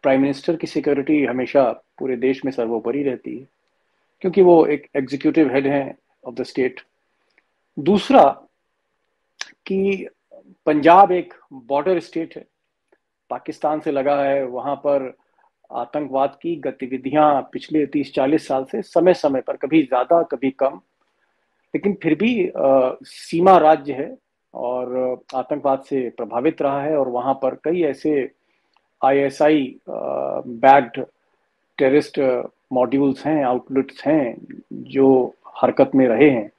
Prime minister की security हमेशा पूरे देश में सर्वोपरि रहती है, क्योंकि वो एक एग्जीक्यूटिव हेड हैं ऑफ द स्टेट। दूसरा कि पंजाब एक बॉर्डर स्टेट है, पाकिस्तान से लगा है, वहां पर आतंकवाद की गतिविधियां पिछले 30-40 साल से समय समय पर, कभी ज्यादा कभी कम, लेकिन फिर भी सीमा राज्य है और आतंकवाद से प्रभावित रहा है। और वहां पर कई ऐसे आईएसआई बैक्ड टेररिस्ट मॉड्यूल्स हैं, आउटलेट्स हैं जो हरकत में रहे हैं।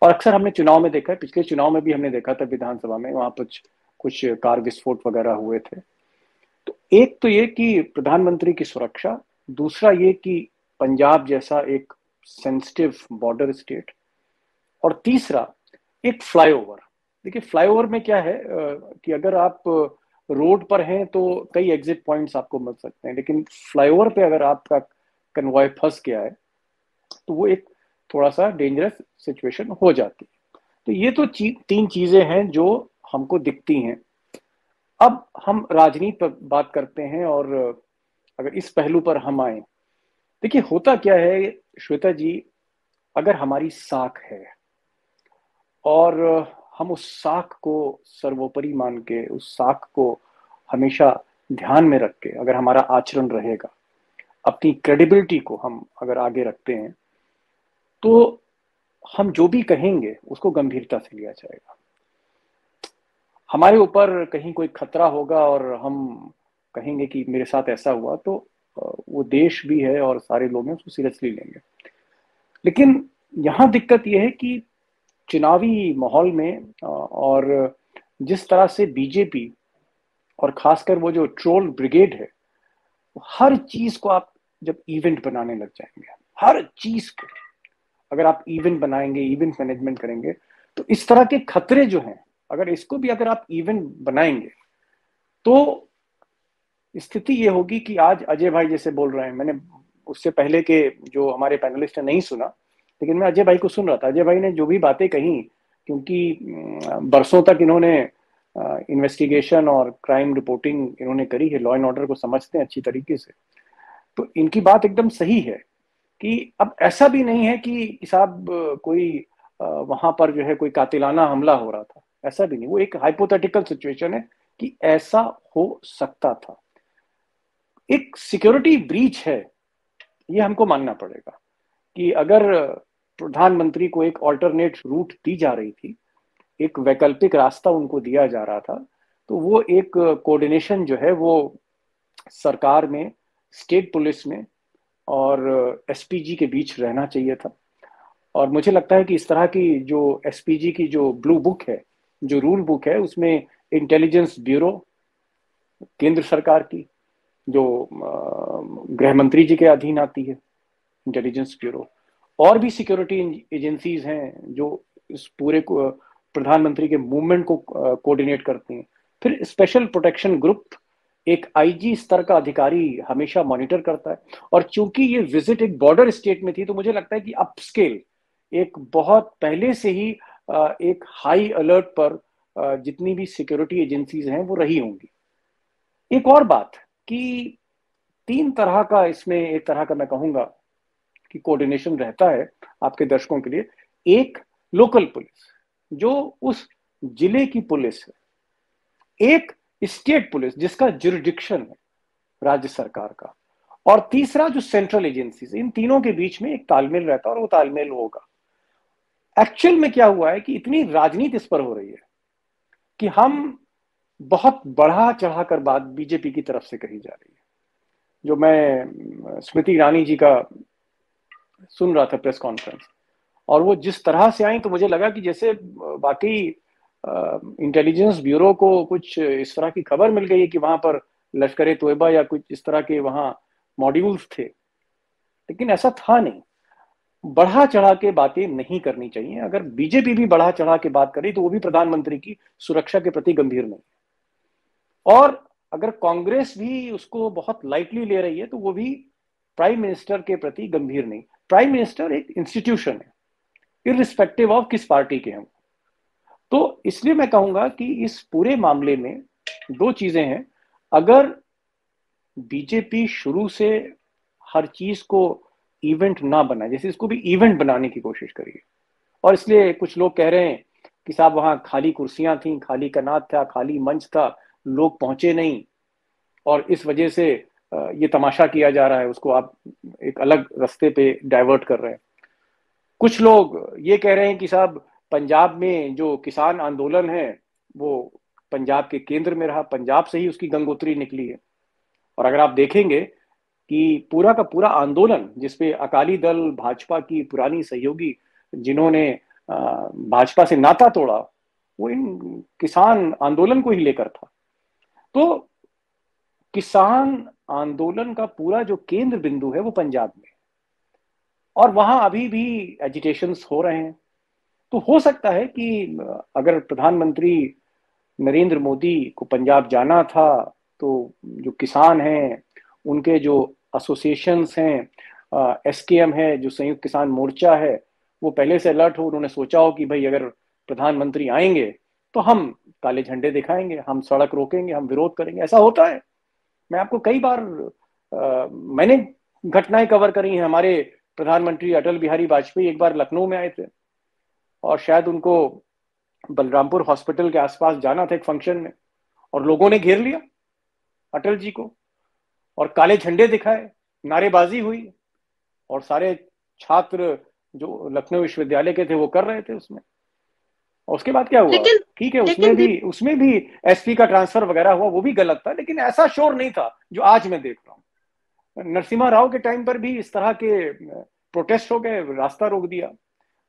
और अक्सर हमने चुनाव में देखा है, पिछले चुनाव में भी हमने देखा था विधानसभा में, वहां कुछ कुछ कार विस्फोट वगैरह हुए थे। तो एक तो ये कि प्रधानमंत्री की सुरक्षा, दूसरा ये कि पंजाब जैसा एक सेंसिटिव बॉर्डर स्टेट, और तीसरा एक फ्लाईओवर। देखिए फ्लाईओवर में क्या है कि अगर आप रोड पर हैं तो कई एग्जिट पॉइंट्स आपको मिल सकते हैं, लेकिन फ्लाईओवर पे अगर आपका कन्वॉय फंस गया है तो वो एक थोड़ा सा डेंजरस सिचुएशन हो जाती है। तो ये तो तीन चीजें हैं जो हमको दिखती हैं। अब हम राजनीति पर बात करते हैं, और अगर इस पहलू पर हम आए, देखिए होता क्या है श्वेता जी, अगर हमारी साख है और हम उस साख को सर्वोपरि मान के, उस साख को हमेशा ध्यान में रख के अगर हमारा आचरण रहेगा, अपनी क्रेडिबिलिटी को हम अगर आगे रखते हैं, तो हम जो भी कहेंगे उसको गंभीरता से लिया जाएगा। हमारे ऊपर कहीं कोई खतरा होगा और हम कहेंगे कि मेरे साथ ऐसा हुआ, तो वो देश भी है और सारे लोग हैं उसको सीरियसली लेंगे। लेकिन यहाँ दिक्कत यह है कि चुनावी माहौल में और जिस तरह से बीजेपी और खासकर वो जो ट्रोल ब्रिगेड है, हर चीज को आप जब इवेंट बनाने लग जाएंगे, हर चीज को अगर आप इवेंट बनाएंगे, इवेंट मैनेजमेंट करेंगे, तो इस तरह के खतरे जो हैं, अगर इसको भी अगर आप इवेंट बनाएंगे, तो स्थिति ये होगी कि आज अजय भाई जैसे बोल रहे हैं, मैंने उससे पहले के जो हमारे पैनलिस्ट ने नहीं सुना, लेकिन मैं अजय भाई को सुन रहा था। अजय भाई ने जो भी बातें कही, क्योंकि बरसों तक इन्होंने इन्वेस्टिगेशन और क्राइम रिपोर्टिंग इन्होंने करी है, लॉ एंड ऑर्डर को समझते हैं अच्छी तरीके से, तो इनकी बात एकदम सही है कि अब ऐसा भी नहीं है कि साहब कोई वहां पर जो है कोई कातिलाना हमला हो रहा था, ऐसा भी नहीं। वो एक हाइपोथेटिकल सिचुएशन है कि ऐसा हो सकता था। एक सिक्योरिटी ब्रीच है, ये हमको मानना पड़ेगा कि अगर प्रधानमंत्री को एक ऑल्टरनेट रूट दी जा रही थी, एक वैकल्पिक रास्ता उनको दिया जा रहा था, तो वो एक कोऑर्डिनेशन जो है वो सरकार में, स्टेट पुलिस में और एसपीजी के बीच रहना चाहिए था। और मुझे लगता है कि इस तरह की जो एसपीजी की जो ब्लू बुक है, जो रूल बुक है, उसमें इंटेलिजेंस ब्यूरो केंद्र सरकार की, जो गृह मंत्री जी के अधीन आती है इंटेलिजेंस ब्यूरो, और भी सिक्योरिटी एजेंसीज हैं जो इस पूरे को प्रधानमंत्री के मूवमेंट को कोऑर्डिनेट करती हैं। फिर स्पेशल प्रोटेक्शन ग्रुप, एक आईजी स्तर का अधिकारी हमेशा मॉनिटर करता है। और चूंकि ये विजिट एक बॉर्डर स्टेट में थी, तो मुझे लगता है कि अपस्केल एक बहुत पहले से ही एक हाई अलर्ट पर जितनी भी सिक्योरिटी एजेंसीज हैं वो रही होंगी। एक और बात कि तीन तरह का इसमें, एक तरह का मैं कहूंगा कि कोऑर्डिनेशन रहता है आपके दर्शकों के लिए। एक लोकल पुलिस जो उस जिले की पुलिस है, एक स्टेट पुलिस जिसका जुरिडिक्शन है राज्य सरकार का, और तीसरा जो सेंट्रल एजेंसी। इन तीनों के बीच में एक तालमेल रहता है और वो तालमेल होगा। एक्चुअल में क्या हुआ है कि इतनी राजनीति इस पर हो रही है कि हम बहुत बढ़ा चढ़ाकर बात बीजेपी की तरफ से कही जा रही है। जो मैं स्मृति ईरानी जी का सुन रहा था प्रेस कॉन्फ्रेंस, और वो जिस तरह से आई, तो मुझे लगा कि जैसे बाकी इंटेलिजेंस ब्यूरो को कुछ इस तरह की खबर मिल गई है कि वहां पर लश्कर ए तोयबा या कुछ इस तरह के वहां मॉड्यूल्स थे, लेकिन ऐसा था नहीं। बढ़ा चढ़ा के बातें नहीं करनी चाहिए। अगर बीजेपी भी बढ़ा चढ़ा के बात करी तो वो भी प्रधानमंत्री की सुरक्षा के प्रति गंभीर नहीं। और अगर कांग्रेस भी उसको बहुत लाइटली ले रही है तो वो भी प्राइम मिनिस्टर के प्रति गंभीर नहीं। प्राइम मिनिस्टर एक इंस्टीट्यूशन है, इररिस्पेक्टिव ऑफ किस पार्टी के हैं। तो इसलिए मैं कहूंगा कि इस पूरे मामले में दो चीजें हैं। अगर बीजेपी शुरू से हर चीज को इवेंट ना बनाए, जैसे इसको भी इवेंट बनाने की कोशिश करिए। और इसलिए कुछ लोग कह रहे हैं कि साहब वहां खाली कुर्सियां थी, खाली कनात था, खाली मंच था, लोग पहुंचे नहीं, और इस वजह से ये तमाशा किया जा रहा है, उसको आप एक अलग रास्ते पे डाइवर्ट कर रहे हैं। कुछ लोग ये कह रहे हैं कि साहब पंजाब में जो किसान आंदोलन है वो पंजाब के केंद्र में रहा, पंजाब से ही उसकी गंगोत्री निकली है। और अगर आप देखेंगे कि पूरा का पूरा आंदोलन जिसपे अकाली दल, भाजपा की पुरानी सहयोगी जिन्होंने भाजपा से नाता तोड़ा, वो इन किसान आंदोलन को ही लेकर था। तो किसान आंदोलन का पूरा जो केंद्र बिंदु है वो पंजाब में, और वहां अभी भी एजिटेशंस हो रहे हैं। तो हो सकता है कि अगर प्रधानमंत्री नरेंद्र मोदी को पंजाब जाना था तो जो किसान हैं, उनके जो एसोसिएशंस हैं, एसकेएम है, जो संयुक्त किसान मोर्चा है, वो पहले से अलर्ट हो, उन्होंने सोचा हो कि भाई अगर प्रधानमंत्री आएंगे तो हम काले झंडे दिखाएंगे, हम सड़क रोकेंगे, हम विरोध करेंगे। ऐसा होता है, मैं आपको कई बार मैंने घटनाएं कवर करी हैं। हमारे प्रधानमंत्री अटल बिहारी वाजपेयी एक बार लखनऊ में आए थे, और शायद उनको बलरामपुर हॉस्पिटल के आसपास जाना था एक फंक्शन में, और लोगों ने घेर लिया अटल जी को और काले झंडे दिखाए, नारेबाजी हुई, और सारे छात्र जो लखनऊ विश्वविद्यालय के थे वो कर रहे थे उसमें। और उसके बाद क्या हुआ? लेकिन ठीक है, लेकिन उसमें भी एसपी का ट्रांसफर वगैरह हुआ, वो भी गलत था, लेकिन ऐसा शोर नहीं था जो आज मैं देख रहा हूँ। नरसिम्हा राव के टाइम पर भी इस तरह के प्रोटेस्ट हो गए, रास्ता रोक दिया।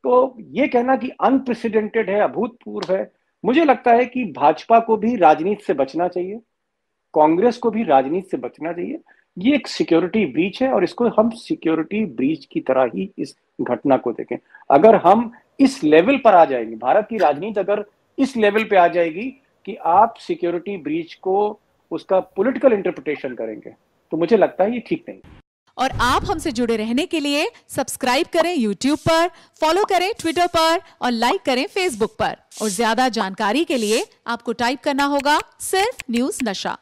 तो ये कहना कि अनप्रेसिडेंटेड है, अभूतपूर्व है, मुझे लगता है कि भाजपा को भी राजनीति से बचना चाहिए, कांग्रेस को भी राजनीति से बचना चाहिए। ये एक सिक्योरिटी ब्रीच है, और इसको हम सिक्योरिटी ब्रीच की तरह ही इस घटना को देखें। अगर हम इस लेवल पर आ जाएंगे, भारत की राजनीति अगर इस लेवल पे आ जाएगी कि आप सिक्योरिटी ब्रीच को उसका पॉलिटिकल इंटरप्रिटेशन करेंगे, तो मुझे लगता है ये ठीक नहीं। और आप हमसे जुड़े रहने के लिए सब्सक्राइब करें YouTube पर, फॉलो करें Twitter पर और लाइक करें Facebook पर। और ज्यादा जानकारी के लिए आपको टाइप करना होगा सिर्फ न्यूज़ नशा।